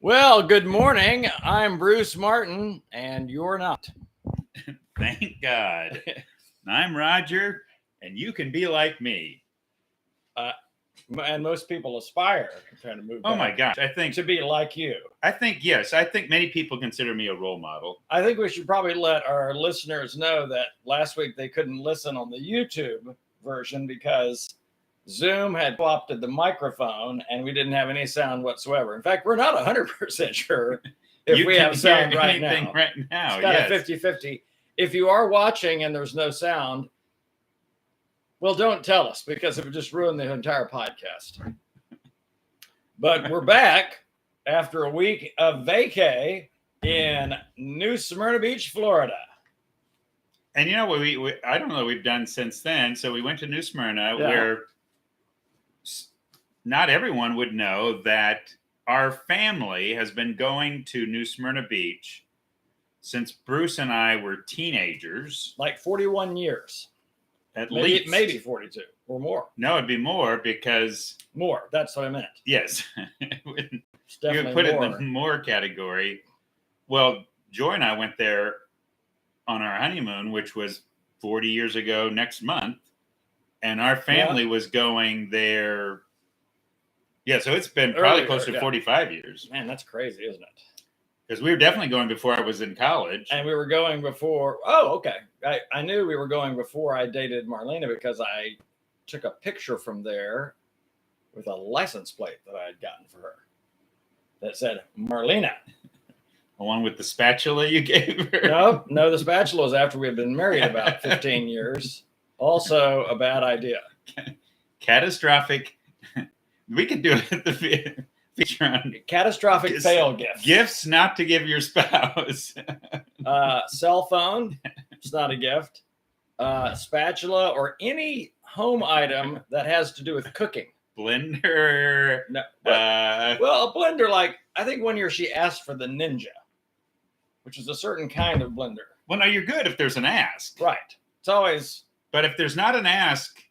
Well, good morning. I'm Bruce Martin, and you're not. Thank God. I'm Roger, and you can be like me. And most people aspire to try to move. Oh my gosh, I think to be like you. yes. I think many people consider me a role model. I think we should probably let our listeners know that last week they couldn't listen on the YouTube version because Zoom had co-opted the microphone and we didn't have any sound whatsoever. In fact, we're not 100% sure if we have sound right now. Right now, it's kind of 50-50. If you are watching and there's no sound, well, don't tell us because it would just ruin the entire podcast. But we're back after a week of vacay in New Smyrna Beach, Florida. And you know what I don't know what we've done since then. So we went to New Smyrna, where not everyone would know that our family has been going to New Smyrna Beach since Bruce and I were teenagers. Like 41 years. At least. Maybe 42 or more. No, it'd be more because... More. That's what I meant. Yes. You would put it in the more category. Well, Joy and I went there on our honeymoon, which was 40 years ago next month. And our family was going there. Yeah, so it's been probably close to 45 years. Man, that's crazy, isn't it? Because we were definitely going before I was in college. And we were going before. Oh, okay. I knew we were going before I dated Marlena because I took a picture from there with a license plate that I had gotten for her that said Marlena. The one with the spatula you gave her? No, the spatula was after we had been married about 15 years. Also a bad idea. Catastrophic. We could do it at the feature on catastrophic fail gifts. Gifts not to give your spouse. Cell phone. It's not a gift. Spatula or any home item that has to do with cooking. Blender. No. Well, a blender, like, I think one year she asked for the Ninja, which is a certain kind of blender. Well, no, you're good if there's an ask. Right. It's always. But if there's not an ask,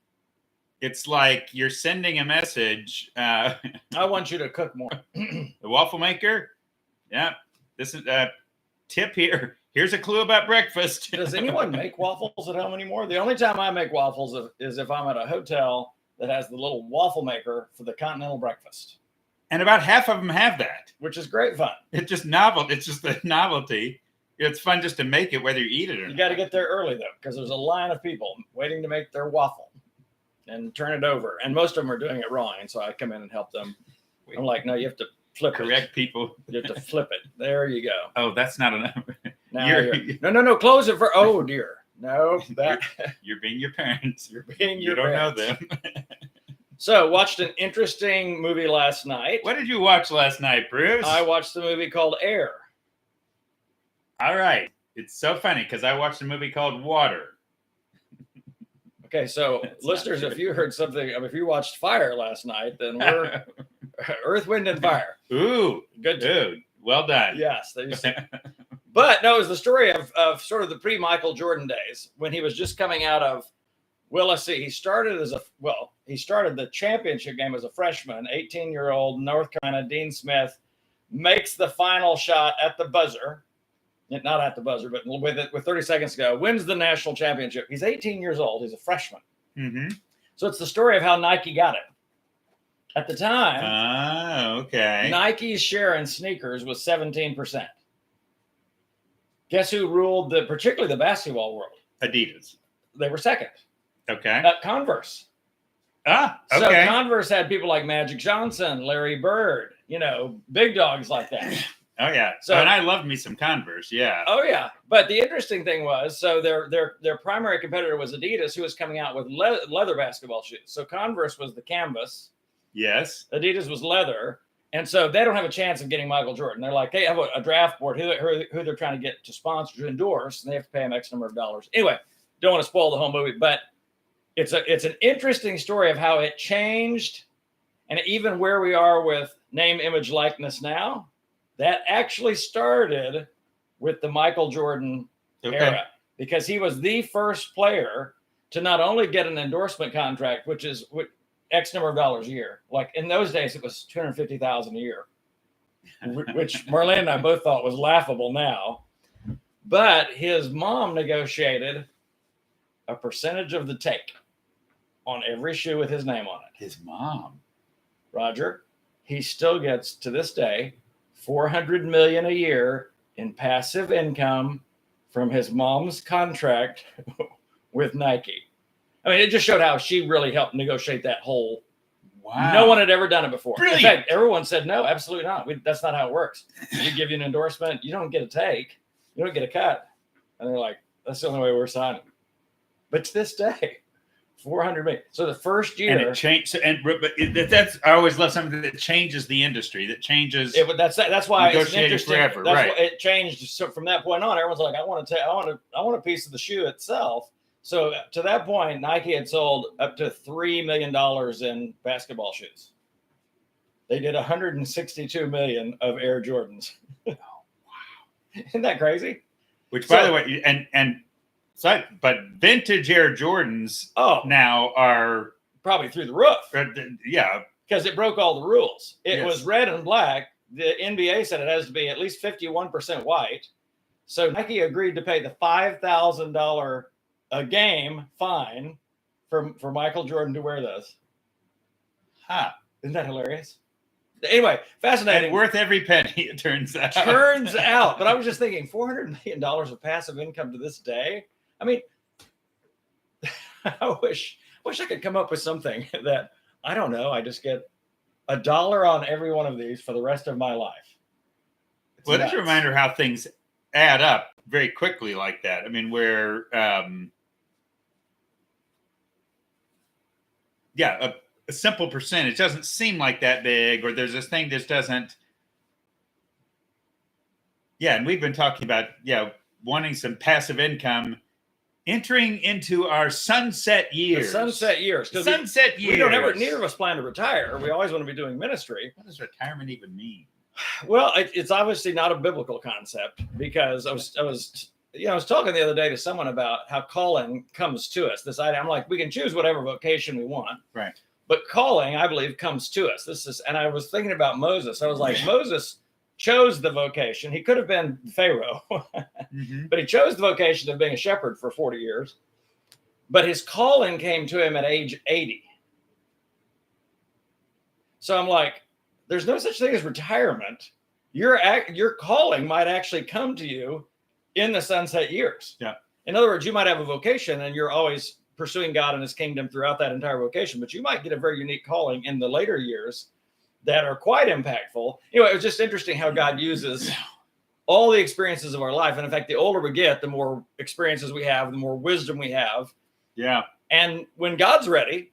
it's like you're sending a message. I want you to cook more. The waffle maker? Yeah. This is a tip here. Here's a clue about breakfast. Does anyone make waffles at home anymore? The only time I make waffles is if I'm at a hotel that has the little waffle maker for the continental breakfast. And about half of them have that. Which is great fun. It's just novel. It's just the novelty. It's fun just to make it, whether you eat it or not. You got to get there early, though, because there's a line of people waiting to make their waffle and turn it over. And most of them are doing it wrong. And so I come in and help them. I'm like, no, you have to flip Correct people. You have to flip it. There you go. Oh, that's not enough. No. Close it for. Oh, dear. No. You're being your parents. You're being your parents. You don't know them. So, watched an interesting movie last night. What did you watch last night, Bruce? I watched the movie called Air. All right. It's so funny because I watched a movie called Water. Okay, so listeners, if you heard something, if you watched Fire last night, then we're Earth, Wind, and Fire. Ooh, good. Dude, well done. Yes. But no, it was the story of sort of the pre-Michael Jordan days when he was just coming out of, well, let's see, he started the championship game as a freshman, 18-year-old North Carolina, Dean Smith, makes the final shot at the buzzer. Not at the buzzer, but with 30 seconds to go, wins the national championship. He's 18 years old. He's a freshman. Mm-hmm. So it's the story of how Nike got it. At the time, okay. Nike's share in sneakers was 17%. Guess who ruled particularly the basketball world? Adidas. They were second. Okay. Converse. Okay. So Converse had people like Magic Johnson, Larry Bird, big dogs like that. Oh yeah. And I loved me some Converse. Yeah. Oh yeah. But the interesting thing was, so their primary competitor was Adidas, who was coming out with leather basketball shoes. So Converse was the canvas. Yes. Adidas was leather, and so they don't have a chance of getting Michael Jordan. They're like, they have a draft board who they're trying to get to sponsor, to endorse, and they have to pay them X number of dollars. Anyway, don't want to spoil the whole movie, but it's an interesting story of how it changed, and even where we are with name, image, likeness now. That actually started with the Michael Jordan era, because he was the first player to not only get an endorsement contract, which is X number of dollars a year. Like in those days, it was $250,000 a year. which Marlene and I both thought was laughable now. But his mom negotiated a percentage of the take on every shoe with his name on it. His mom. Roger, he still gets to this day $400 million a year in passive income from his mom's contract with Nike. I mean, it just showed how she really helped negotiate that whole. Wow. No one had ever done it before. Brilliant. In fact, everyone said, no, absolutely not. That's not how it works. We give you an endorsement. You don't get a take. You don't get a cut. And they're like, that's the only way we're signing. But to this day, 400 million. So the first year. And it changed. That's, I always love something that changes the industry, that changes. That's why it's interesting. Forever, that's right. why it changed. So from that point on, everyone's like, I want a piece of the shoe itself. So to that point, Nike had sold up to $3 million in basketball shoes. They did 162 million of Air Jordans. Oh, wow. Isn't that crazy? Which, by the way, but vintage Air Jordans now are probably through the roof. Yeah. Because it broke all the rules. It was red and black. The NBA said it has to be at least 51% white. So Nike agreed to pay the $5,000 a game fine for Michael Jordan to wear those. Isn't that hilarious? Anyway, fascinating. And worth every penny, it turns out. But I was just thinking, $400 million of passive income to this day. I mean, I wish I could come up with something that, I don't know, I just get $1 on every one of these for the rest of my life. Well, it's a reminder how things add up very quickly like that. I mean, where, a simple percentage doesn't seem like that big, or there's this thing that doesn't. Yeah, and we've been talking about, wanting some passive income entering into our sunset years. The sunset years. Sunset years. We don't ever, neither of us plan to retire. We always want to be doing ministry. What does retirement even mean? Well, it's obviously not a biblical concept, because I was talking the other day to someone about how calling comes to us. This idea, I'm like, we can choose whatever vocation we want. Right. But calling, I believe, comes to us. And I was thinking about Moses. I was like, Moses chose the vocation. He could have been Pharaoh, but he chose the vocation of being a shepherd for 40 years. But his calling came to him at age 80. So I'm like, there's no such thing as retirement. Your calling might actually come to you in the sunset years. Yeah. In other words, you might have a vocation and you're always pursuing God and his kingdom throughout that entire vocation, but you might get a very unique calling in the later years that are quite impactful. Anyway, it was just interesting how God uses all the experiences of our life. And in fact, the older we get, the more experiences we have, the more wisdom we have. Yeah. And when God's ready,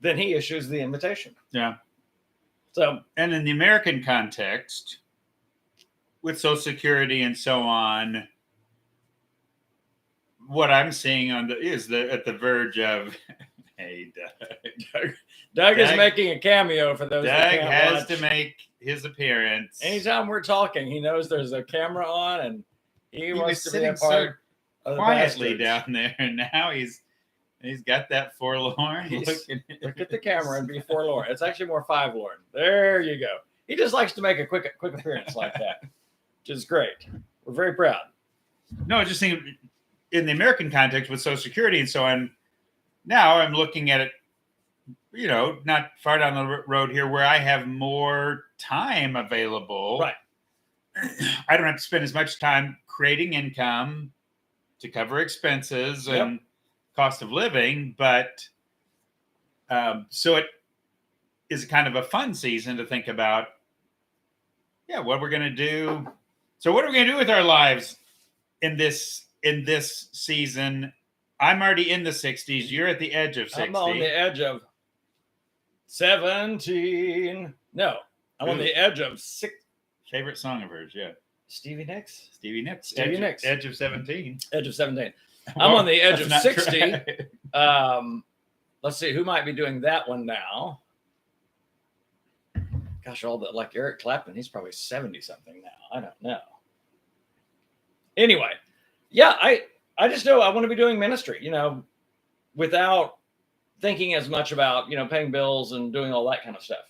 then he issues the invitation. Yeah. So, and in the American context, with Social Security and so on, what I'm seeing is at the verge of, hey, Doug is making a cameo for those. Doug has to make his appearance. Anytime we're talking, he knows there's a camera on, and he wants to be a part of the quietly Pastords. down there, and now he's got that forlorn look at the camera and be forlorn. It's actually more five-lorn. There you go. He just likes to make a quick appearance like that, which is great. We're very proud. No, just thinking in the American context with Social Security and so on. Now I'm looking at it, not far down the road here, where I have more time available. Right. I don't have to spend as much time creating income to cover expenses and cost of living, but so it is kind of a fun season to think about. What we're going to do. So what are we going to do with our lives in this season? I'm already in the 60s. You're at the edge of 60. I'm on the edge of 17. No, I'm on the edge of 6. Favorite song of hers, yeah. Stevie Nicks. Edge of 17. Edge of 17. I'm on the edge of 60. Right. Let's see, who might be doing that one now? Gosh, like Eric Clapton, he's probably 70 something now. I don't know. Anyway, I just know I want to be doing ministry, without thinking as much about, paying bills and doing all that kind of stuff.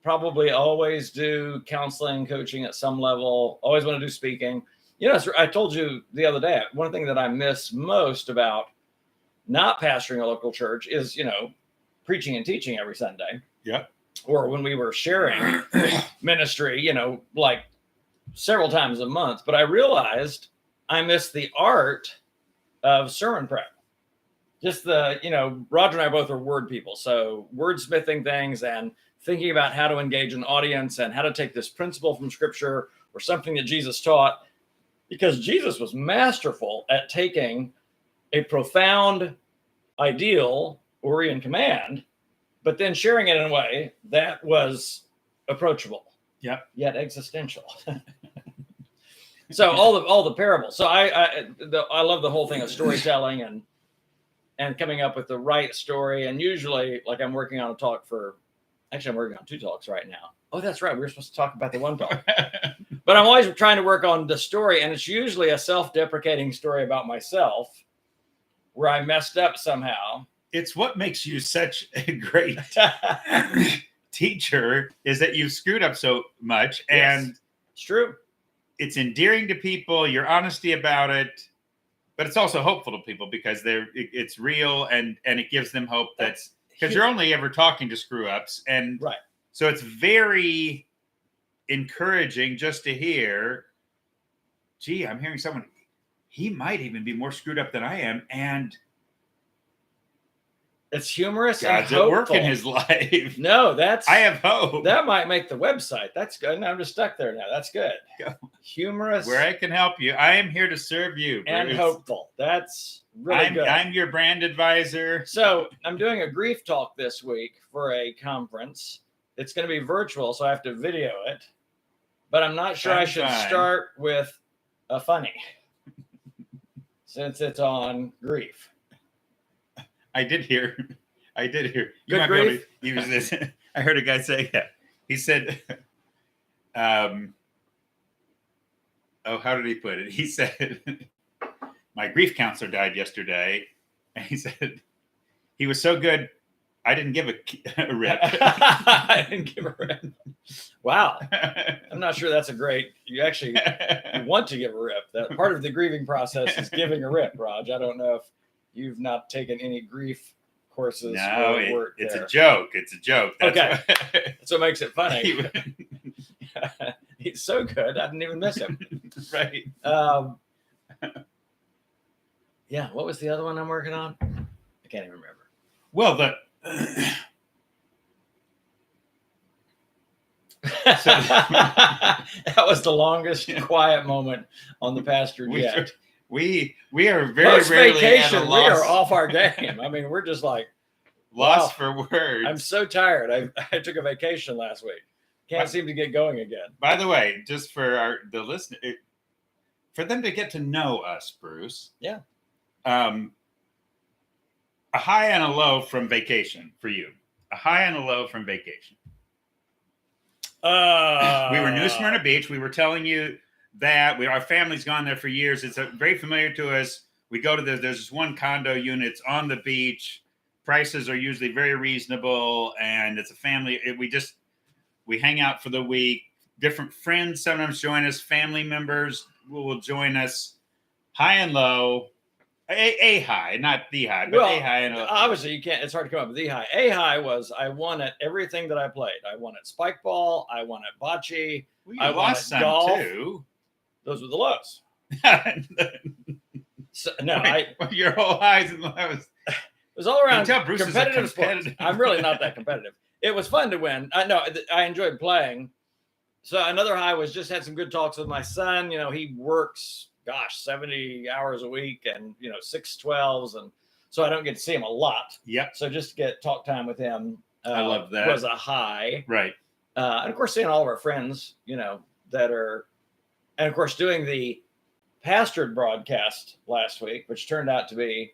probably always do counseling, coaching at some level, always want to do speaking. You know, I told you the other day, one thing that I miss most about not pastoring a local church is, you know, preaching and teaching every Sunday. Yep. Or when we were sharing ministry, you know, like several times a month. But I realized I missed the art of sermon prep. Just the, you know, Roger and I both are word people. So wordsmithing things and thinking about how to engage an audience and how to take this principle from scripture or something that Jesus taught, because Jesus was masterful at taking a profound ideal or in command, but then sharing it in a way that was approachable, yet existential. So all the parables. So I love the whole thing of storytelling and coming up with the right story. And usually, like, I'm working on a talk I'm working on 2 talks right now. Oh, that's right. We were supposed to talk about the one talk. But I'm always trying to work on the story. And it's usually a self-deprecating story about myself where I messed up somehow. It's what makes you such a great teacher is that you've screwed up so much. Yes, and it's true. It's endearing to people, your honesty about it, but it's also hopeful to people because it's real and it gives them hope because you're only ever talking to screw ups. And right. So it's very encouraging just to hear, gee, I'm hearing someone, he might even be more screwed up than I am. And it's humorous. God's and at work in his life. No, I have hope. That might make the website. That's good. And I'm just stuck there now. That's good. Go. Humorous. Where I can help you. I am here to serve you, Bruce. And hopeful. That's really good. I'm your brand advisor. So I'm doing a grief talk this week for a conference. It's going to be virtual, so I have to video it. But I'm not sure I should start with a funny since it's on grief. I did hear. You Good might grief? be able to use this. I heard a guy say that. He said, how did he put it? He said, my grief counselor died yesterday. And he said, he was so good, I didn't give a rip. I didn't give a rip. Wow. I'm not sure that's you want to give a rip. That part of the grieving process is giving a rip, Raj. I don't know if you've not taken any grief courses. No, it's a joke. It's a joke. That's what makes it funny. He's so good. I didn't even miss him. Right. Yeah. What was the other one I'm working on? I can't even remember. Well, that was the longest quiet moment on the pastor yet. We are very rarely vacation. at a loss. We are off our game. I mean, we're just like lost for words. I'm so tired. I took a vacation last week. Can't seem to get going again. By the way, just for the listener, for them to get to know us, Bruce. Yeah. A high and a low from vacation for you. A high and a low from vacation. We were in New Smyrna Beach. We were telling you that our family's gone there for years. It's very familiar to us. We go to there's this one condo unit. It's on the beach. Prices are usually very reasonable, and it's a family. We hang out for the week. Different friends sometimes join us. Family members will join us. High and low. A high, not the high, but a high and a low. Obviously, you can't. It's hard to come up with the high. A high was I won at everything that I played. I won at spike ball. I won at bocce. I lost some golf too. Those were the lows. Your whole highs and lows. It was all around competitive sports. I'm really not that competitive. It was fun to win. I enjoyed playing. So another high was just had some good talks with my son. You know, he works, 70 hours a week and, 6 12s. And so I don't get to see him a lot. Yep. So just to get talk time with him. I love that. Was a high. Right. And of course, seeing all of our friends, that are, and of course, doing the Pastords broadcast last week, which turned out to be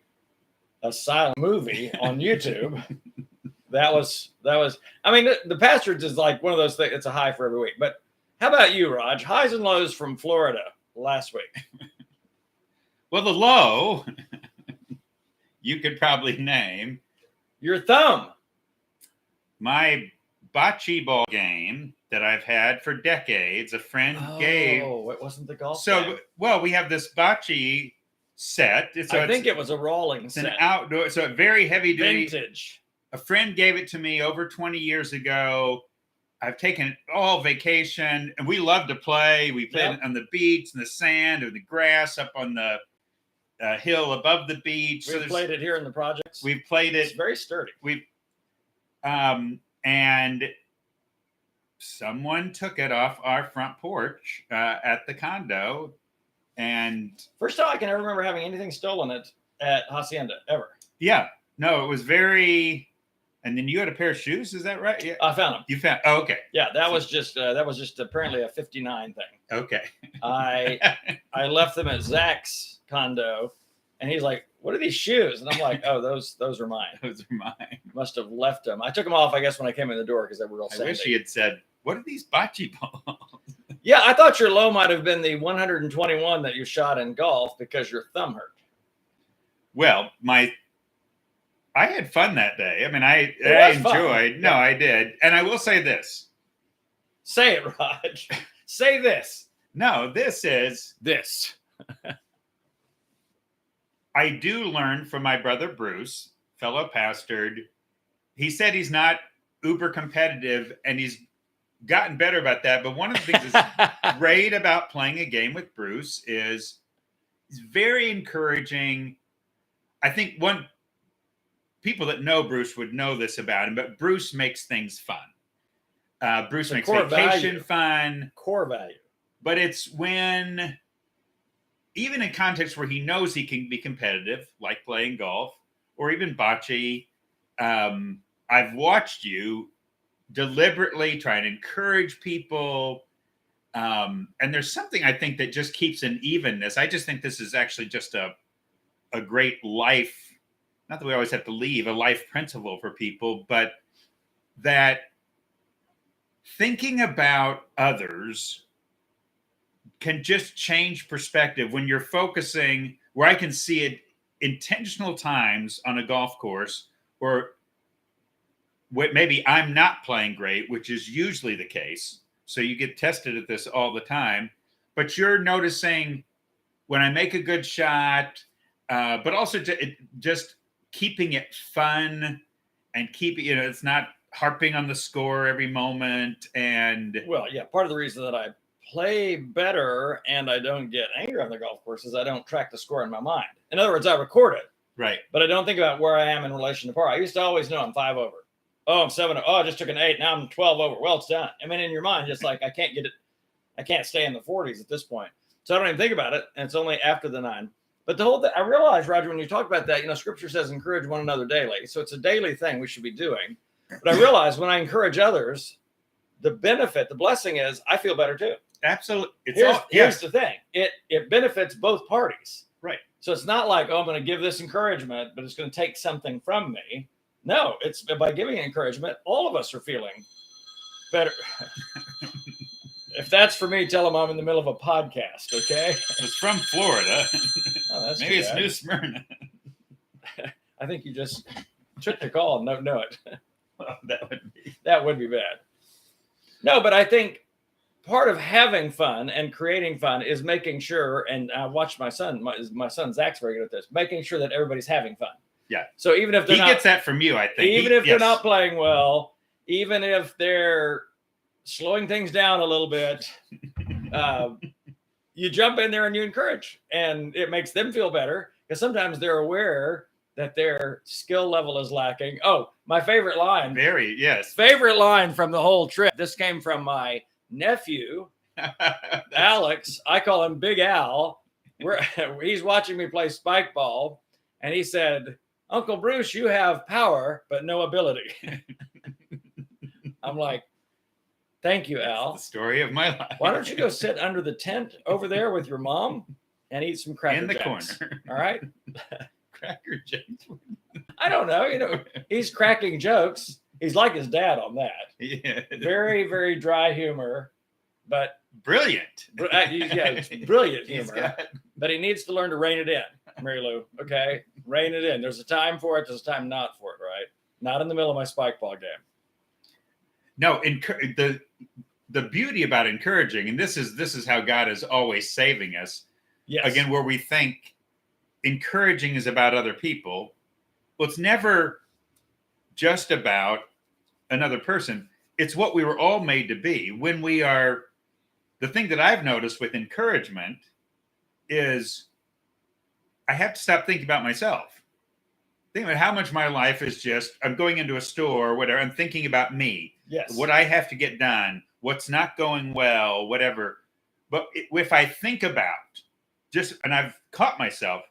a silent movie on YouTube. That was, I mean, the Pastords is like one of those things. It's a high for every week. But how about you, Raj? Highs and lows from Florida last week. Well, the low, you could probably name your thumb. My bocce ball game that I've had for decades. A friend gave. Oh, it wasn't the golf So, game. well, we have this bocce set. I think it was a rolling it's set. an outdoor, so very heavy duty. Vintage. A friend gave it to me over 20 years ago. I've taken it all vacation, and we love to play. We played on the beach, in the sand, or the grass, up on the hill above the beach. We've played it here in the projects. We've played it. It's very sturdy. And someone took it off our front porch at the condo. And first time I can ever remember having anything stolen at Hacienda ever. Yeah, no, it was very. And then you had a pair of shoes, is that right? Yeah, I found them. You found? Oh, okay. Yeah, that was just apparently a '59 thing. Okay. I left them at Zach's condo, and he's like, "What are these shoes?" And I'm like, "Oh, those are mine. Those are mine." Must have left them. I took them off, I guess, when I came in the door because they were all sandy. I wish he had said, "What are these bocce balls?" Yeah, I thought your low might have been the 121 that you shot in golf because your thumb hurt. Well, I had fun that day. I mean, I enjoyed. Fun. No, I did. And I will say this. Say it, Raj. Say this. No, this is. This. I do learn from my brother Bruce, fellow Pastor. He said he's not uber competitive, and he's gotten better about that. But one of the things that's great about playing a game with Bruce is he's very encouraging. I think people that know Bruce would know this about him, but Bruce makes things fun. Bruce makes vacation fun. Core value. But it's when, even in contexts where he knows he can be competitive, like playing golf or even bocce, I've watched you deliberately try and encourage people. And there's something I think that just keeps an evenness. I just think this is actually just a great life. Not that we always have to leave a life principle for people, but that thinking about others can just change perspective when you're focusing, where I can see it intentional times on a golf course, or maybe I'm not playing great, which is usually the case. So you get tested at this all the time, but you're noticing when I make a good shot, but also just keeping it fun and keeping, it's not harping on the score every moment. And well, yeah, part of the reason that I play better and I don't get angry on the golf course is I don't track the score in my mind. In other words, I record it, right? But I don't think about where I am in relation to par. I used to always know I'm 5 over. Oh, I'm 7. Oh, I just took an 8. Now I'm 12 over. Well, it's done. I mean, in your mind, just like I can't get it. I can't stay in the 40s at this point. So I don't even think about it. And it's only after the 9. But the whole thing, I realized, Roger, when you talk about that, Scripture says encourage one another daily. So it's a daily thing we should be doing. But I realized when I encourage others, the benefit, the blessing is I feel better too. Absolutely. Here's the thing. It benefits both parties. Right. So it's not like, I'm going to give this encouragement, but it's going to take something from me. No, it's by giving encouragement, all of us are feeling better. If that's for me, tell them I'm in the middle of a podcast, okay? It's from Florida. Oh, that's maybe it's New Smyrna. I think you just took the call and don't know it. Well, that would be bad. No, but I think part of having fun and creating fun is making sure, and I watched my son Zach's very good at this, making sure that everybody's having fun. Yeah. So even if he gets that from you, I think. Even if they're not playing well, even if they're slowing things down a little bit, you jump in there and you encourage, and it makes them feel better because sometimes they're aware that their skill level is lacking. Oh, my favorite line. Favorite line from the whole trip. This came from my nephew, Alex. I call him Big Al. He's watching me play spike ball, and he said, "Uncle Bruce, you have power, but no ability." I'm like, "Thank you, Al." That's the story of my life. Why don't you go sit under the tent over there with your mom and eat some Cracker Jacks? Corner. All right? Cracker Jacks. I don't know. He's cracking jokes. He's like his dad on that. Yeah. Very, very dry humor, but brilliant. It's brilliant humor. But he needs to learn to rein it in, Mary Lou. Okay? Rein it in. There's a time for it. There's a time not for it, right? Not in the middle of my spike ball game. No, the beauty about encouraging, and this is how God is always saving us. Yes. Again, where we think encouraging is about other people. Well, it's never just about another person. It's what we were all made to be. When we are, the thing that I've noticed with encouragement is I have to stop thinking about myself. Think about how much my life is just, I'm going into a store or whatever, I'm thinking about me. Yes. What I have to get done, what's not going well, whatever. But if I think about and I've caught myself,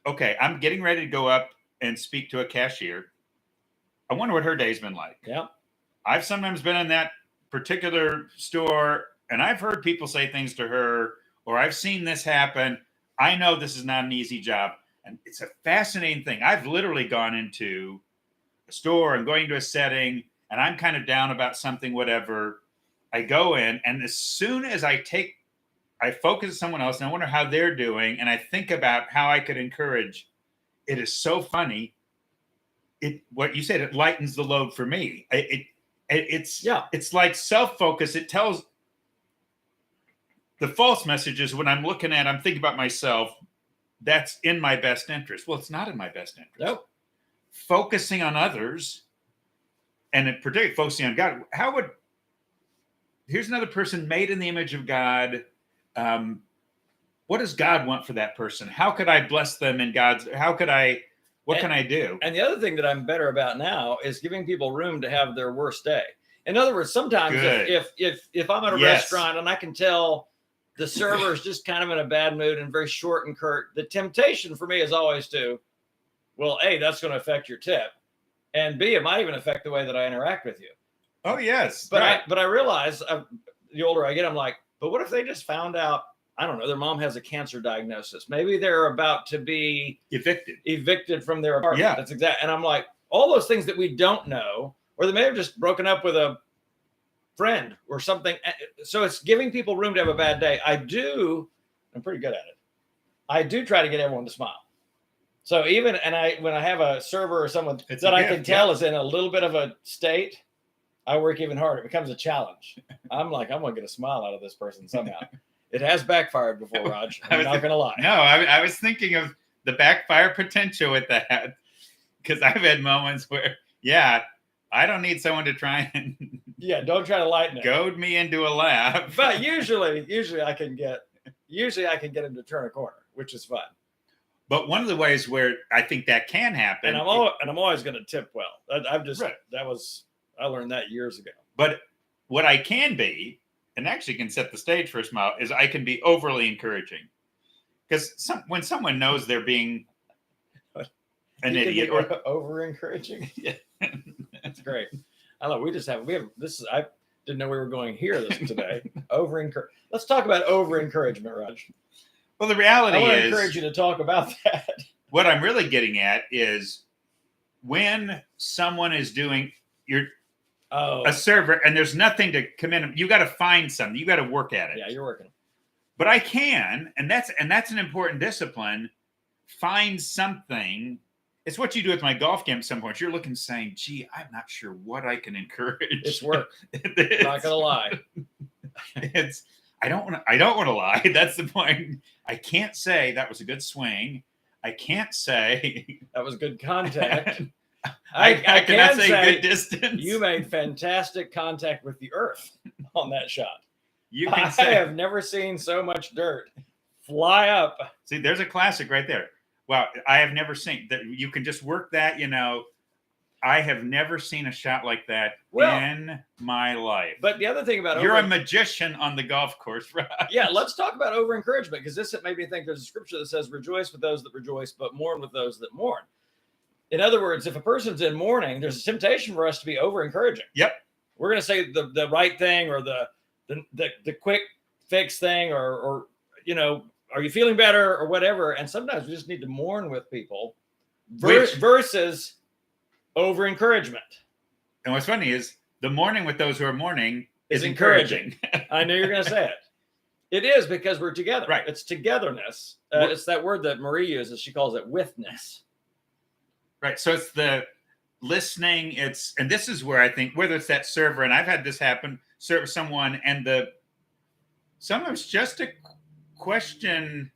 okay, I'm getting ready to go up and speak to a cashier. I wonder what her day's been like. Yeah. I've sometimes been in that particular store and I've heard people say things to her, or I've seen this happen. I know this is not an easy job. And it's a fascinating thing. I've literally gone into a store and going to a setting and I'm kind of down about something, whatever. I go in, and as soon as I focus on someone else and I wonder how they're doing, and I think about how I could encourage. It is so funny. What you said, it lightens the load for me. It's like self-focus. It tells the false messages when I'm looking at, I'm thinking about myself. That's in my best interest. Well, it's not in my best interest. Nope. Focusing on others, and in particular focusing on God. Here's another person made in the image of God. What does God want for that person? How could I bless them in God's? What can I do? And the other thing that I'm better about now is giving people room to have their worst day. In other words, sometimes if I'm at a restaurant and I can tell the server is just kind of in a bad mood and very short and curt, the temptation for me is always to, well, A, that's going to affect your tip. And B, it might even affect the way that I interact with you. Oh, yes. But right. I realize the older I get, I'm like, but what if they just found out, I don't know, their mom has a cancer diagnosis. Maybe they're about to be evicted from their apartment. Yeah. That's exact. And I'm like, all those things that we don't know, or they may have just broken up with a friend or something. So it's giving people room to have a bad day. I'm pretty good at it. I do try to get everyone to smile. So when I have a server or someone that I can tell is in a little bit of a state, I work even harder. It becomes a challenge. I'm like, I'm going to get a smile out of this person somehow. It has backfired before, Raj. I'm not going to lie. No, I was thinking of the backfire potential with that, because I've had moments where, I don't need someone to try and don't try to lighten it. Goad me into a laugh. But usually I can get him to turn a corner, which is fun. But one of the ways where I think that can happen, and I'm always going to tip well. I learned that years ago. But what I can be, and actually can set the stage for a smile, is I can be overly encouraging. Because when someone knows they're being an idiot or over encouraging, that's great. I love. We have this. I didn't know we were going here today. Let's talk about over encouragement, Raj. Well, the reality is, I want to encourage you to talk about that. What I'm really getting at is when someone is doing a server and there's nothing to commend, you got to find something. You got to work at it. Yeah, you're working. But I can, and that's an important discipline. Find something. It's what you do with my golf game at some point. You're looking, saying, gee, I'm not sure what I can encourage. It's work. Not gonna lie. I don't want to lie. That's the point. I can't say that was a good swing. I can't say that was good contact. I cannot say good distance. You made fantastic contact with the earth on that shot. I have never seen so much dirt fly up. See, there's a classic right there. Well, I have never seen that. You can just work that, I have never seen a shot like that in my life. But the other thing about you're a magician on the golf course, right? Yeah, let's talk about over encouragement, because this made me think there's a scripture that says, rejoice with those that rejoice, but mourn with those that mourn. In other words, if a person's in mourning, there's a temptation for us to be over encouraging. Yep. We're going to say the right thing, or the quick fix thing, or are you feeling better or whatever? And sometimes we just need to mourn with people versus over encouragement. And what's funny is the mourning with those who are mourning is encouraging. I knew you were going to say it. It is, because we're together. Right. It's togetherness. It's that word that Marie uses. She calls it withness. Right. So it's listening. And this is where I think, whether it's that server, and I've had this happen, serve someone, and sometimes just a question,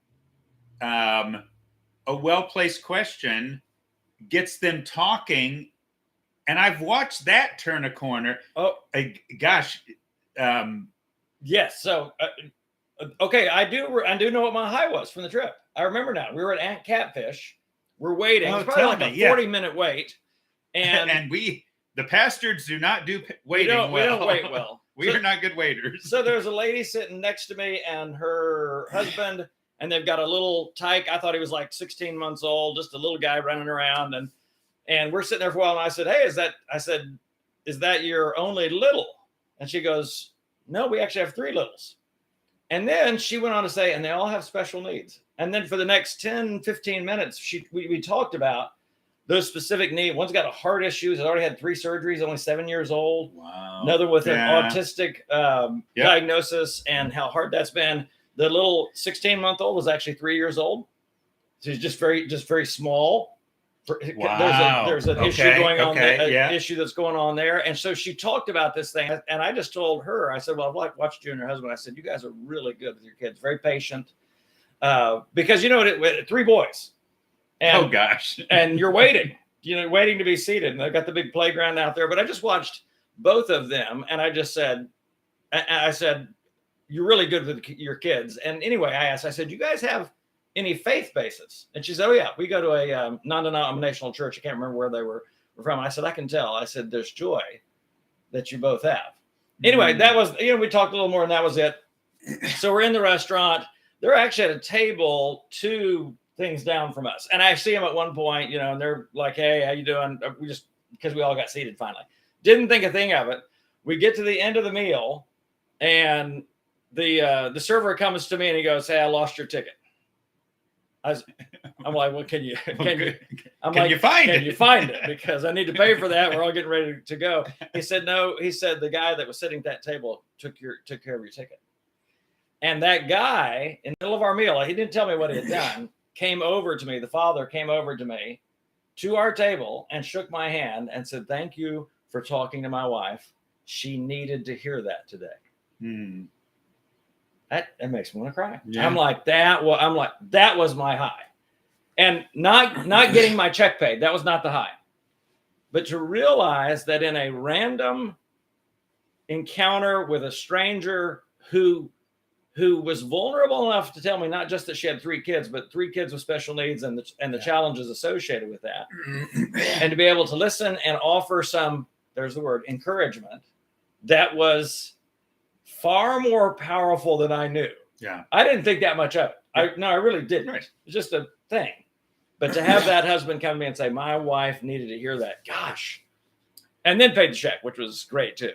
a well-placed question gets them talking, and I've watched that turn a corner. Oh, gosh. Yes. So, okay, I do know what my high was from the trip. I remember now. We were at Aunt Catfish. We're waiting. It's probably like a 40-minute wait. And the Pastords do not do waiting well. We don't wait well. We are not good waiters. So there's a lady sitting next to me and her husband, and they've got a little tyke. I thought he was like 16 months old, just a little guy running around. And we're sitting there for a while. And I said, hey, is that your only little? And she goes, no, we actually have 3 littles. And then she went on to say, and they all have special needs. And then for the next 10, 15 minutes, we talked about those specific needs. One's got a heart issue. He's already had 3 surgeries, only 7 years old. Wow. Another with an autistic diagnosis, and how hard that's been. The little 16-month-old was actually 3 years old. So he's just very small. Wow. There's an issue going on there, issue that's going on there. And so she talked about this thing, and I just told her, I said, well, I've watched you and your husband. I said, you guys are really good with your kids, very patient. Because you know what, 3 boys. And, oh gosh. And you're waiting to be seated. And they've got the big playground out there. But I just watched both of them, and I just said, you're really good with your kids. And anyway, I said, you guys have any faith basis? And she said, oh yeah, we go to a non-denominational church. I can't remember where they were from. I said, I can tell. I said, there's joy that you both have. Anyway, that was, we talked a little more, and that was it. So we're in the restaurant. They're actually at a table 2 things down from us. And I see them at one point, and they're like, hey, how you doing? Because we all got seated finally. Didn't think a thing of it. We get to the end of the meal, and the server comes to me and he goes, hey, I lost your ticket. I'm like, well, can you find it? Because I need to pay for that. We're all getting ready to go. He said, no. He said, the guy that was sitting at that table took care of your ticket. And that guy, in the middle of our meal, he didn't tell me what he had done, came over to me. The father came over to me, to our table, and shook my hand and said, thank you for talking to my wife. She needed to hear that today. That makes me want to cry. Yeah. I'm like, that was my high. And not getting my check paid, that was not the high. But to realize that in a random encounter with a stranger who was vulnerable enough to tell me not just that she had 3 kids, but 3 kids with special needs and the challenges associated with that, and to be able to listen and offer some, there's the word, encouragement, that was far more powerful than I knew. Yeah. I didn't think that much of it. I really didn't. Right. It's just a thing. But to have that husband come to me and say, my wife needed to hear that, gosh. And then paid the check, which was great too.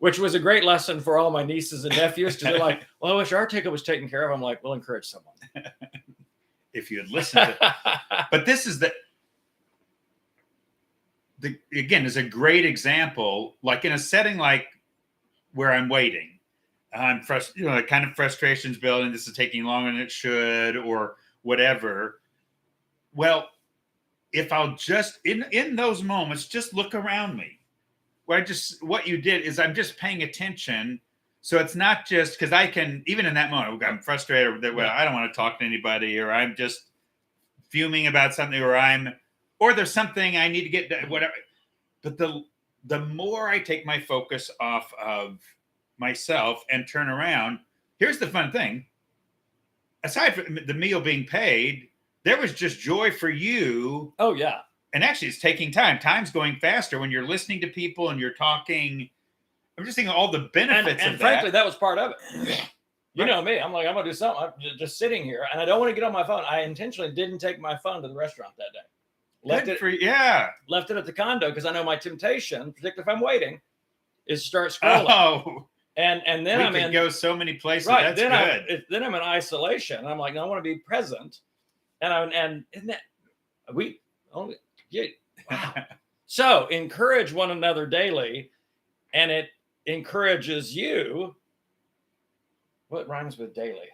Which was a great lesson for all my nieces and nephews, because they're like, well, I wish our ticket was taken care of. I'm like, we'll encourage someone. If you had listened to But this is again, is a great example, like in a setting like where I'm waiting. I'm frustrated, kind of frustrations building. This is taking longer than it should, or whatever. Well, if I'll just in those moments, just look around me. What you did is I'm just paying attention. So it's not just because I can, even in that moment, I'm frustrated that, well, I don't want to talk to anybody, or I'm just fuming about something, or there's something I need to get done, whatever. But the more I take my focus off of myself and turn around, here's the fun thing. Aside from the meal being paid, there was just joy for you. Oh, yeah. And actually, it's taking time. Time's going faster when you're listening to people and you're talking. I'm just thinking of all the benefits and of frankly, that. that was part of it. You know me. I'm like, I'm going to do something. I'm just sitting here, and I don't want to get on my phone. I intentionally didn't take my phone to the restaurant that day. Left it at the condo, because I know my temptation, particularly if I'm waiting, is to start scrolling. Oh. And then we could go so many places. Right. That's good. Then I'm in isolation. And I'm like, no, I want to be present. And isn't that wow. So encourage one another daily, and it encourages you. What rhymes with daily?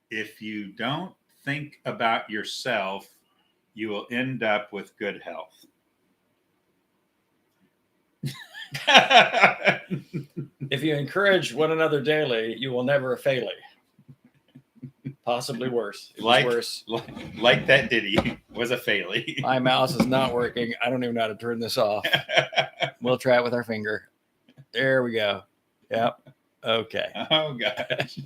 If you don't think about yourself, you will end up with good health. If you encourage one another daily, you will never fail. Possibly worse. It was worse. Like that ditty was a failie. My mouse is not working. I don't even know how to turn this off. We'll try it with our finger. There we go. Yep. Okay. Oh, gosh.